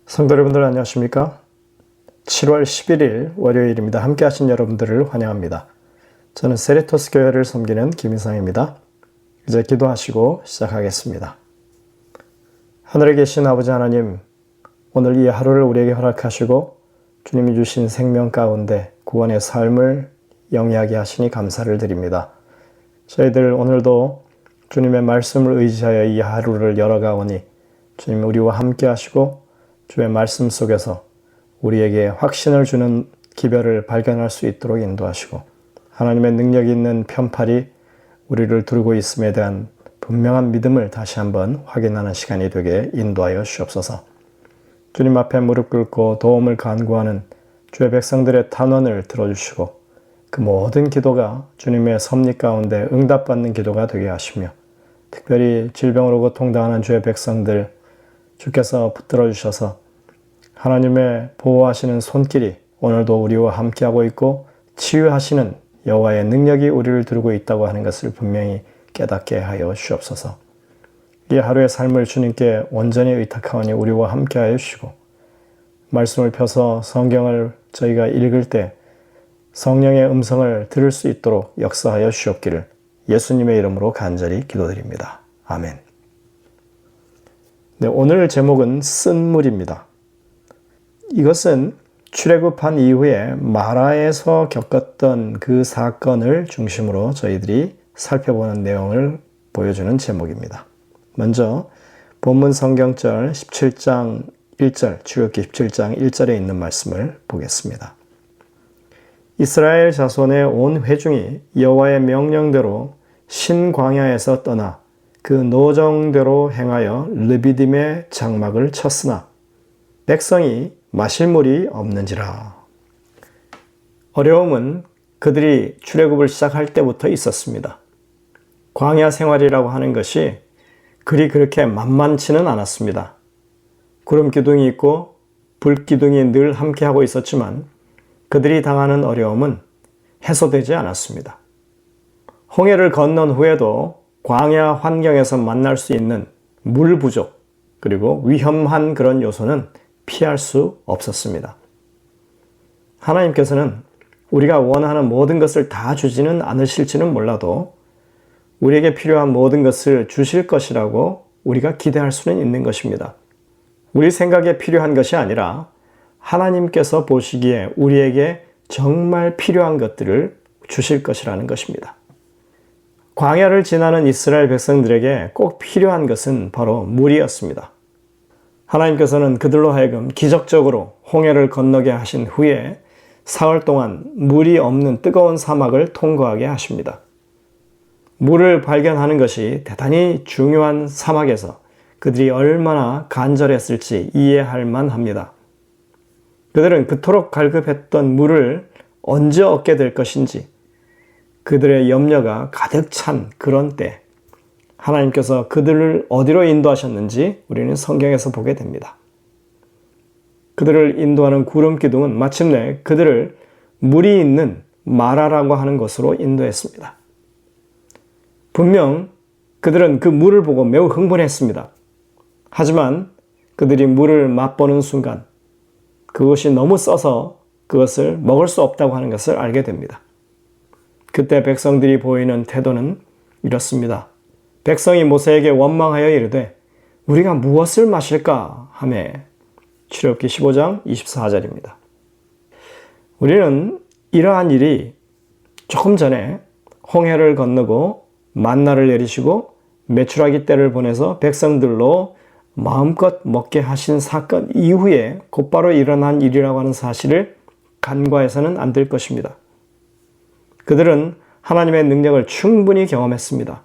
성도 여러분들 안녕하십니까? 7월 11일 월요일입니다. 함께 하신 여러분들을 환영합니다. 저는 세리토스 교회를 섬기는 김인상입니다. 이제 기도하시고 시작하겠습니다. 하늘에 계신 아버지 하나님, 오늘 이 하루를 우리에게 허락하시고 주님이 주신 생명 가운데 구원의 삶을 영위하게 하시니 감사를 드립니다. 저희들 오늘도 주님의 말씀을 의지하여 이 하루를 열어가오니 주님 우리와 함께 하시고 주의 말씀 속에서 우리에게 확신을 주는 기별을 발견할 수 있도록 인도하시고 하나님의 능력이 있는 편팔이 우리를 두르고 있음에 대한 분명한 믿음을 다시 한번 확인하는 시간이 되게 인도하여 주옵소서. 주님 앞에 무릎 꿇고 도움을 간구하는 주의 백성들의 탄원을 들어주시고 그 모든 기도가 주님의 섭리 가운데 응답받는 기도가 되게 하시며 특별히 질병으로 고통당하는 주의 백성들 주께서 붙들어 주셔서 하나님의 보호하시는 손길이 오늘도 우리와 함께하고 있고 치유하시는 여호와의 능력이 우리를 두르고 있다고 하는 것을 분명히 깨닫게 하여 주옵소서. 이 하루의 삶을 주님께 온전히 의탁하오니 우리와 함께하여 주시고 말씀을 펴서 성경을 저희가 읽을 때 성령의 음성을 들을 수 있도록 역사하여 주옵기를 예수님의 이름으로 간절히 기도드립니다. 아멘. 네, 오늘 제목은 쓴물입니다. 이것은 출애굽한 이후에 마라에서 겪었던 그 사건을 중심으로 저희들이 살펴보는 내용을 보여주는 제목입니다. 먼저 본문 성경절 17장 1절, 출애굽기 17장 1절에 있는 말씀을 보겠습니다. 이스라엘 자손의 온 회중이 여호와의 명령대로 신광야에서 떠나 그 노정대로 행하여 르비딤의 장막을 쳤으나 백성이 마실 물이 없는지라. 어려움은 그들이 출애굽을 시작할 때부터 있었습니다. 광야 생활이라고 하는 것이 그렇게 만만치는 않았습니다. 구름 기둥이 있고 불 기둥이 늘 함께하고 있었지만 그들이 당하는 어려움은 해소되지 않았습니다. 홍해를 건넌 후에도 광야 환경에서 만날 수 있는 물 부족 그리고 위험한 그런 요소는 피할 수 없었습니다. 하나님께서는 우리가 원하는 모든 것을 다 주지는 않으실지는 몰라도 우리에게 필요한 모든 것을 주실 것이라고 우리가 기대할 수는 있는 것입니다. 우리 생각에 필요한 것이 아니라 하나님께서 보시기에 우리에게 정말 필요한 것들을 주실 것이라는 것입니다. 광야를 지나는 이스라엘 백성들에게 꼭 필요한 것은 바로 물이었습니다. 하나님께서는 그들로 하여금 기적적으로 홍해를 건너게 하신 후에 사흘 동안 물이 없는 뜨거운 사막을 통과하게 하십니다. 물을 발견하는 것이 대단히 중요한 사막에서 그들이 얼마나 간절했을지 이해할 만합니다. 그들은 그토록 갈급했던 물을 언제 얻게 될 것인지 그들의 염려가 가득 찬 그런 때 하나님께서 그들을 어디로 인도하셨는지 우리는 성경에서 보게 됩니다. 그들을 인도하는 구름 기둥은 마침내 그들을 물이 있는 마라라고 하는 곳으로 인도했습니다. 분명 그들은 그 물을 보고 매우 흥분했습니다. 하지만 그들이 물을 맛보는 순간 그것이 너무 써서 그것을 먹을 수 없다고 하는 것을 알게 됩니다. 그때 백성들이 보이는 태도는 이렇습니다. 백성이 모세에게 원망하여 이르되 우리가 무엇을 마실까 하매 출애굽기 15장 24절입니다. 우리는 이러한 일이 조금 전에 홍해를 건너고 만나를 내리시고 메추라기 떼를 보내서 백성들로 마음껏 먹게 하신 사건 이후에 곧바로 일어난 일이라고 하는 사실을 간과해서는 안 될 것입니다. 그들은 하나님의 능력을 충분히 경험했습니다.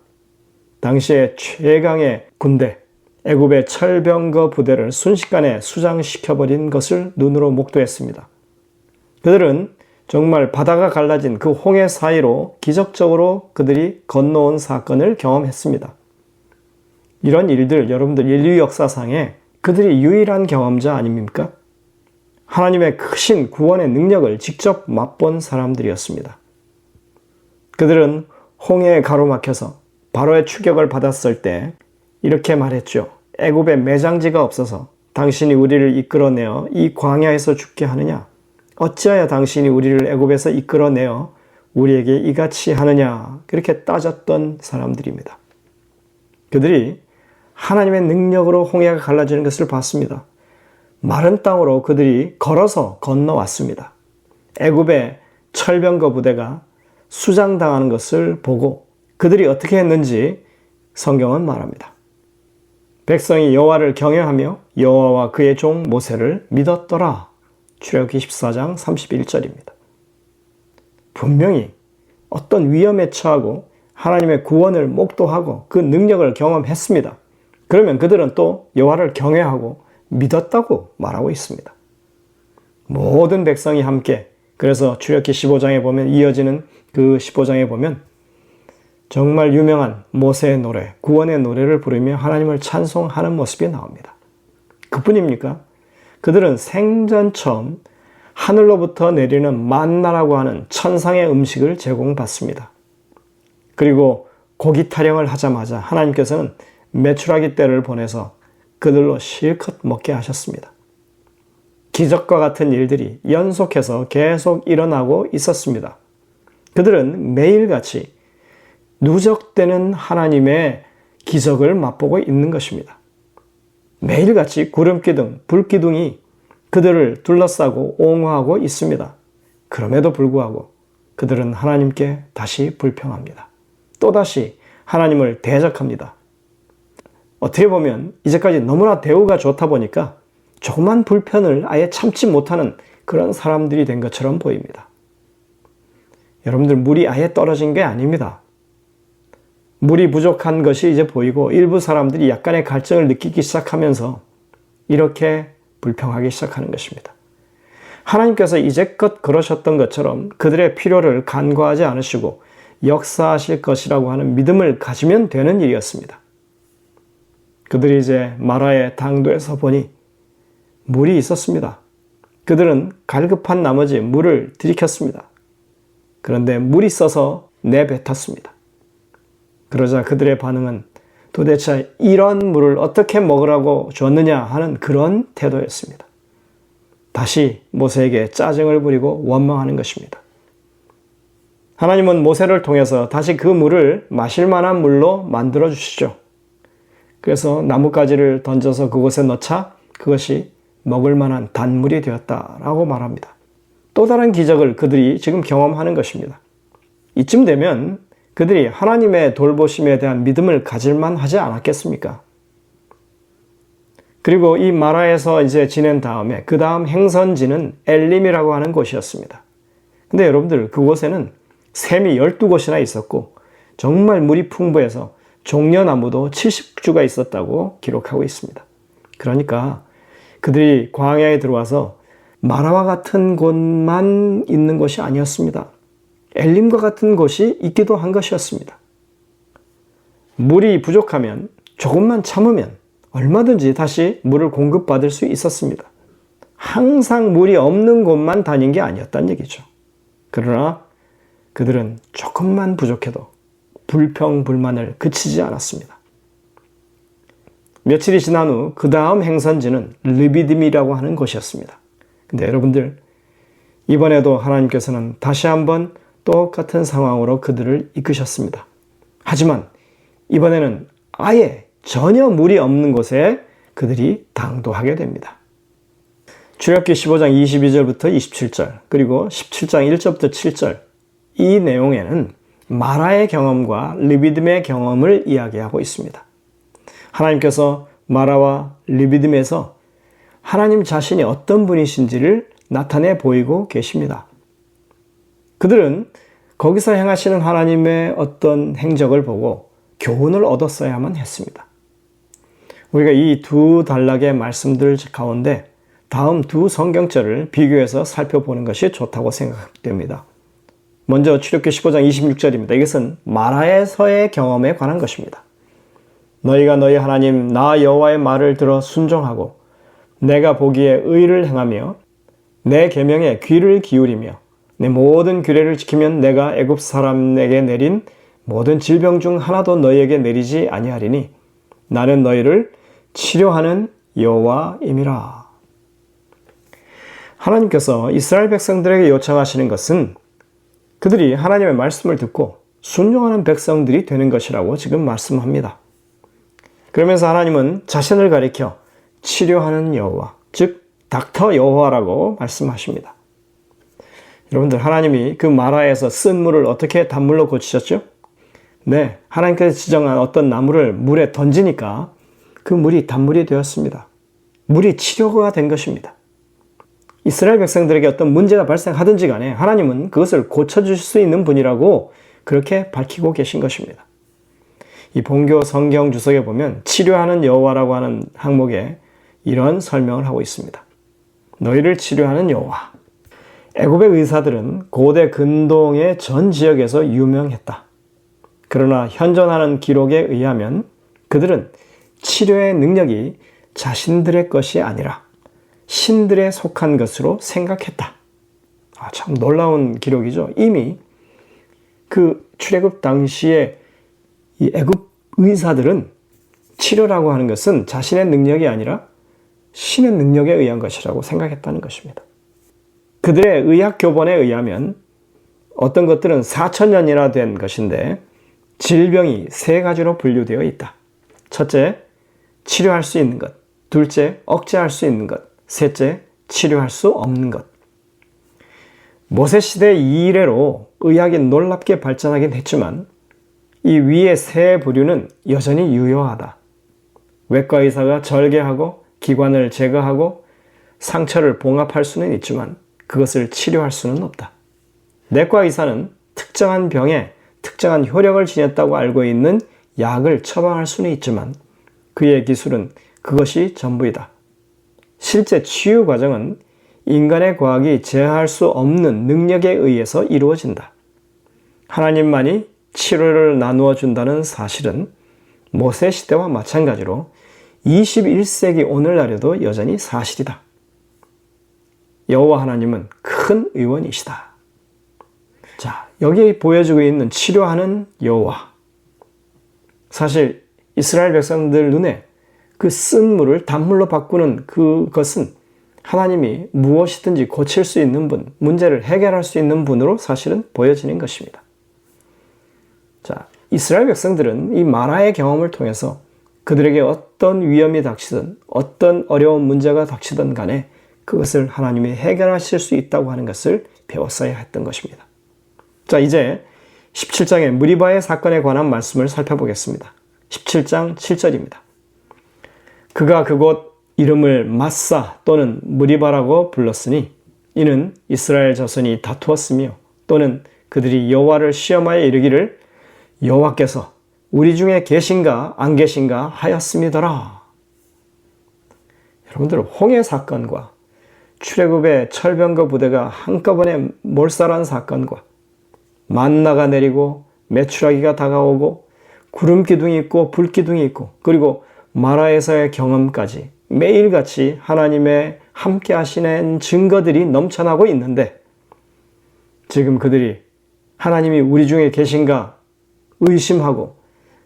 당시에 최강의 군대, 애굽의 철병거 부대를 순식간에 수장시켜버린 것을 눈으로 목도했습니다. 그들은 정말 바다가 갈라진 그 홍해 사이로 기적적으로 그들이 건너온 사건을 경험했습니다. 이런 일들 여러분들 인류 역사상에 그들이 유일한 경험자 아닙니까? 하나님의 크신 구원의 능력을 직접 맛본 사람들이었습니다. 그들은 홍해에 가로막혀서 바로의 추격을 받았을 때 이렇게 말했죠. 애굽에 매장지가 없어서 당신이 우리를 이끌어내어 이 광야에서 죽게 하느냐? 어찌하여 당신이 우리를 애굽에서 이끌어내어 우리에게 이같이 하느냐? 그렇게 따졌던 사람들입니다. 그들이 하나님의 능력으로 홍해가 갈라지는 것을 봤습니다. 마른 땅으로 그들이 걸어서 건너왔습니다. 애굽의 철병거 부대가 수장당하는 것을 보고 그들이 어떻게 했는지 성경은 말합니다. 백성이 여호와를 경외하며 여호와와 그의 종 모세를 믿었더라. 출애굽기 14장 31절입니다. 분명히 어떤 위험에 처하고 하나님의 구원을 목도하고 그 능력을 경험했습니다. 그러면 그들은 또 여호와를 경외하고 믿었다고 말하고 있습니다. 모든 백성이 함께, 그래서 출애굽기 15장에 보면, 이어지는 그 15장에 보면 정말 유명한 모세의 노래, 구원의 노래를 부르며 하나님을 찬송하는 모습이 나옵니다. 그뿐입니까? 그들은 생전 처음 하늘로부터 내리는 만나라고 하는 천상의 음식을 제공받습니다. 그리고 고기 타령을 하자마자 하나님께서는 메추라기 떼를 보내서 그들로 실컷 먹게 하셨습니다. 기적과 같은 일들이 연속해서 계속 일어나고 있었습니다. 그들은 매일같이 누적되는 하나님의 기적을 맛보고 있는 것입니다. 매일같이 구름기둥, 불기둥이 그들을 둘러싸고 옹호하고 있습니다. 그럼에도 불구하고 그들은 하나님께 다시 불평합니다. 또다시 하나님을 대적합니다. 어떻게 보면 이제까지 너무나 대우가 좋다 보니까 조그만 불편을 아예 참지 못하는 그런 사람들이 된 것처럼 보입니다. 여러분들, 물이 아예 떨어진 게 아닙니다. 물이 부족한 것이 이제 보이고 일부 사람들이 약간의 갈증을 느끼기 시작하면서 이렇게 불평하기 시작하는 것입니다. 하나님께서 이제껏 그러셨던 것처럼 그들의 필요를 간과하지 않으시고 역사하실 것이라고 하는 믿음을 가지면 되는 일이었습니다. 그들이 이제 마라의 당도에서 보니 물이 있었습니다. 그들은 갈급한 나머지 물을 들이켰습니다. 그런데 물이 써서 내뱉었습니다. 그러자 그들의 반응은 도대체 이런 물을 어떻게 먹으라고 줬느냐 하는 그런 태도였습니다. 다시 모세에게 짜증을 부리고 원망하는 것입니다. 하나님은 모세를 통해서 다시 그 물을 마실 만한 물로 만들어 주시죠. 그래서 나뭇가지를 던져서 그곳에 넣자 그것이 먹을 만한 단물이 되었다라고 말합니다. 또 다른 기적을 그들이 지금 경험하는 것입니다. 이쯤 되면 그들이 하나님의 돌보심에 대한 믿음을 가질만 하지 않았겠습니까? 그리고 이 마라에서 이제 지낸 다음에 그 다음 행선지는 엘림이라고 하는 곳이었습니다. 근데 여러분들, 그곳에는 샘이 12곳이나 있었고 정말 물이 풍부해서 종려나무도 70주가 있었다고 기록하고 있습니다. 그러니까 그들이 광야에 들어와서 마라와 같은 곳만 있는 것이 아니었습니다. 엘림과 같은 곳이 있기도 한 것이었습니다. 물이 부족하면 조금만 참으면 얼마든지 다시 물을 공급받을 수 있었습니다. 항상 물이 없는 곳만 다닌 게 아니었다는 얘기죠. 그러나 그들은 조금만 부족해도 불평불만을 그치지 않았습니다. 며칠이 지난 후 그 다음 행선지는 르비딤이라고 하는 곳이었습니다. 근데 여러분들, 이번에도 하나님께서는 다시 한번 똑같은 상황으로 그들을 이끄셨습니다. 하지만 이번에는 아예 전혀 물이 없는 곳에 그들이 당도하게 됩니다. 출애굽기 15장 22절부터 27절, 그리고 17장 1절부터 7절, 이 내용에는 마라의 경험과 르비딤의 경험을 이야기하고 있습니다. 하나님께서 마라와 르비딤에서 하나님 자신이 어떤 분이신지를 나타내 보이고 계십니다. 그들은 거기서 행하시는 하나님의 어떤 행적을 보고 교훈을 얻었어야만 했습니다. 우리가 이 두 단락의 말씀들 가운데 다음 두 성경절을 비교해서 살펴보는 것이 좋다고 생각됩니다. 먼저 출애굽기 15장 26절입니다. 이것은 마라에서의 경험에 관한 것입니다. 너희가 너희 하나님 나 여호와의 말을 들어 순종하고 내가 보기에 의를 행하며 내 계명에 귀를 기울이며 내 모든 규례를 지키면 내가 애굽 사람에게 내린 모든 질병 중 하나도 너희에게 내리지 아니하리니 나는 너희를 치료하는 여호와임이라. 하나님께서 이스라엘 백성들에게 요청하시는 것은 그들이 하나님의 말씀을 듣고 순종하는 백성들이 되는 것이라고 지금 말씀합니다. 그러면서 하나님은 자신을 가리켜 치료하는 여호와, 즉 닥터 여호와라고 말씀하십니다. 여러분들, 하나님이 그 마라에서 쓴 물을 어떻게 단물로 고치셨죠? 네, 하나님께서 지정한 어떤 나무를 물에 던지니까 그 물이 단물이 되었습니다. 물이 치료가 된 것입니다. 이스라엘 백성들에게 어떤 문제가 발생하든지 간에 하나님은 그것을 고쳐주실 수 있는 분이라고 그렇게 밝히고 계신 것입니다. 이 본교 성경 주석에 보면 치료하는 여호와라고 하는 항목에 이런 설명을 하고 있습니다. 너희를 치료하는 여호와. 애굽의 의사들은 고대 근동의 전 지역에서 유명했다. 그러나 현존하는 기록에 의하면 그들은 치료의 능력이 자신들의 것이 아니라 신들에 속한 것으로 생각했다. 참 놀라운 기록이죠. 이미 그 출애굽 당시에 이 애굽 의사들은 치료라고 하는 것은 자신의 능력이 아니라 신의 능력에 의한 것이라고 생각했다는 것입니다. 그들의 의학 교본에 의하면 어떤 것들은 4,000년이나 된 것인데 질병이 세 가지로 분류되어 있다. 첫째, 치료할 수 있는 것. 둘째, 억제할 수 있는 것. 셋째, 치료할 수 없는 것. 모세시대 이래로 의학이 놀랍게 발전하긴 했지만 이 위의 세 부류는 여전히 유효하다. 외과 의사가 절개하고 기관을 제거하고 상처를 봉합할 수는 있지만 그것을 치료할 수는 없다. 내과 의사는 특정한 병에 특정한 효력을 지녔다고 알고 있는 약을 처방할 수는 있지만 그의 기술은 그것이 전부이다. 실제 치유 과정은 인간의 과학이 제어할 수 없는 능력에 의해서 이루어진다. 하나님만이 치료를 나누어 준다는 사실은 모세 시대와 마찬가지로 21세기 오늘날에도 여전히 사실이다. 여호와 하나님은 큰 의원이시다. 자, 여기 보여주고 있는 치료하는 여호와. 사실 이스라엘 백성들 눈에 그 쓴 물을 단물로 바꾸는 그것은 하나님이 무엇이든지 고칠 수 있는 분, 문제를 해결할 수 있는 분으로 사실은 보여지는 것입니다. 자, 이스라엘 백성들은 이 마라의 경험을 통해서 그들에게 어떤 위험이 닥치든 어떤 어려운 문제가 닥치든 간에 그것을 하나님이 해결하실 수 있다고 하는 것을 배웠어야 했던 것입니다. 자, 이제 17장의 무리바의 사건에 관한 말씀을 살펴보겠습니다. 17장 7절입니다. 그가 그곳 이름을 마사 또는 무리바라고 불렀으니 이는 이스라엘 자손이 다투었으며 또는 그들이 여호와를 시험하여 이르기를 여호와께서 우리 중에 계신가 안 계신가 하였음이더라. 여러분들, 홍해 사건과 출애굽의 철병거 부대가 한꺼번에 몰살한 사건과 만나가 내리고 메추라기가 다가오고 구름 기둥이 있고 불 기둥이 있고 그리고 마라에서의 경험까지 매일같이 하나님의 함께 하시는 증거들이 넘쳐나고 있는데 지금 그들이 하나님이 우리 중에 계신가 의심하고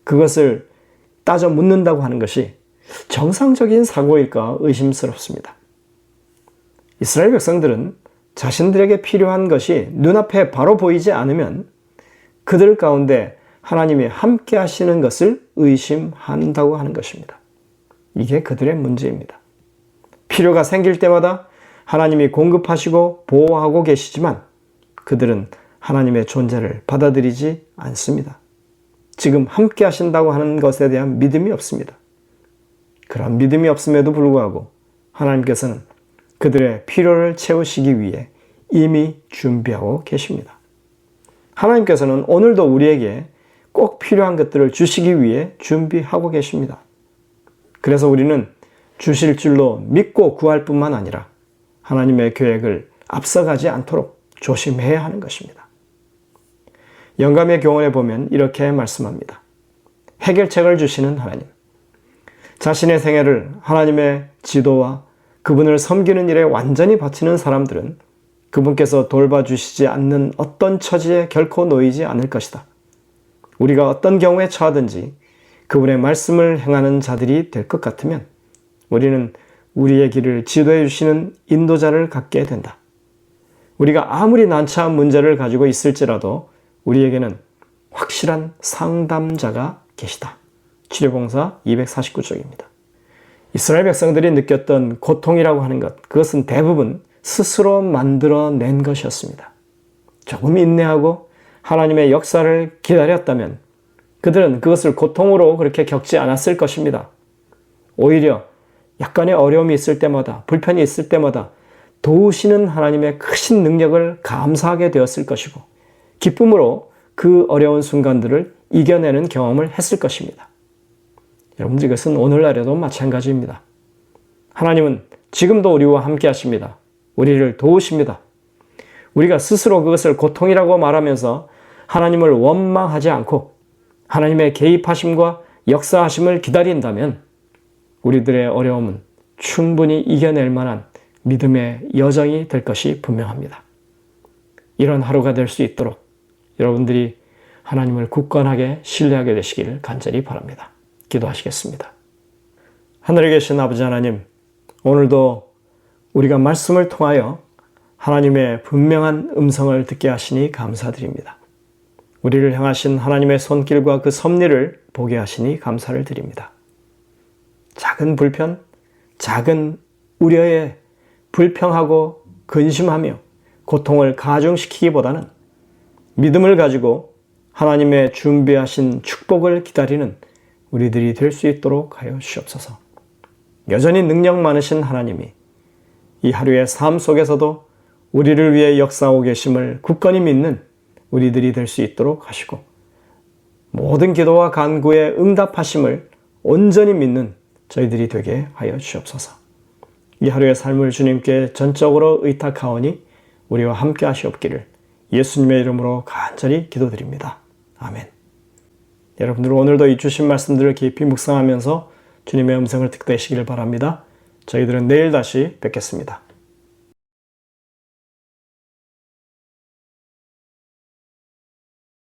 그것을 따져 묻는다고 하는 것이 정상적인 사고일까 의심스럽습니다. 이스라엘 백성들은 자신들에게 필요한 것이 눈앞에 바로 보이지 않으면 그들 가운데 하나님이 함께 하시는 것을 의심한다고 하는 것입니다. 이게 그들의 문제입니다. 필요가 생길 때마다 하나님이 공급하시고 보호하고 계시지만 그들은 하나님의 존재를 받아들이지 않습니다. 지금 함께 하신다고 하는 것에 대한 믿음이 없습니다. 그런 믿음이 없음에도 불구하고 하나님께서는 그들의 필요를 채우시기 위해 이미 준비하고 계십니다. 하나님께서는 오늘도 우리에게 꼭 필요한 것들을 주시기 위해 준비하고 계십니다. 그래서 우리는 주실 줄로 믿고 구할 뿐만 아니라 하나님의 계획을 앞서가지 않도록 조심해야 하는 것입니다. 영감의 교훈에 보면 이렇게 말씀합니다. 해결책을 주시는 하나님. 자신의 생애를 하나님의 지도와 그분을 섬기는 일에 완전히 바치는 사람들은 그분께서 돌봐주시지 않는 어떤 처지에 결코 놓이지 않을 것이다. 우리가 어떤 경우에 처하든지 그분의 말씀을 행하는 자들이 될 것 같으면 우리는 우리의 길을 지도해 주시는 인도자를 갖게 된다. 우리가 아무리 난처한 문제를 가지고 있을지라도 우리에게는 확실한 상담자가 계시다. 치료봉사 249쪽입니다. 이스라엘 백성들이 느꼈던 고통이라고 하는 것, 그것은 대부분 스스로 만들어낸 것이었습니다. 조금 인내하고 하나님의 역사를 기다렸다면 그들은 그것을 고통으로 그렇게 겪지 않았을 것입니다. 오히려 약간의 어려움이 있을 때마다, 불편이 있을 때마다 도우시는 하나님의 크신 능력을 감사하게 되었을 것이고 기쁨으로 그 어려운 순간들을 이겨내는 경험을 했을 것입니다. 여러분들, 이것은 오늘날에도 마찬가지입니다. 하나님은 지금도 우리와 함께 하십니다. 우리를 도우십니다. 우리가 스스로 그것을 고통이라고 말하면서 하나님을 원망하지 않고 하나님의 개입하심과 역사하심을 기다린다면 우리들의 어려움은 충분히 이겨낼 만한 믿음의 여정이 될 것이 분명합니다. 이런 하루가 될 수 있도록 여러분들이 하나님을 굳건하게 신뢰하게 되시기를 간절히 바랍니다. 기도하시겠습니다. 하늘에 계신 아버지 하나님, 오늘도 우리가 말씀을 통하여 하나님의 분명한 음성을 듣게 하시니 감사드립니다. 우리를 향하신 하나님의 손길과 그 섭리를 보게 하시니 감사를 드립니다. 작은 불편, 작은 우려에 불평하고 근심하며 고통을 가중시키기보다는 믿음을 가지고 하나님의 준비하신 축복을 기다리는 우리들이 될 수 있도록 하여 주옵소서. 여전히 능력 많으신 하나님이 이 하루의 삶 속에서도 우리를 위해 역사하고 계심을 굳건히 믿는 우리들이 될 수 있도록 하시고 모든 기도와 간구에 응답하심을 온전히 믿는 저희들이 되게 하여 주옵소서. 이 하루의 삶을 주님께 전적으로 의탁하오니 우리와 함께 하시옵기를 예수님의 이름으로 간절히 기도드립니다. 아멘. 여러분들, 오늘도 이 주신 말씀들을 깊이 묵상하면서 주님의 음성을 듣게 되시기를 바랍니다. 저희들은 내일 다시 뵙겠습니다.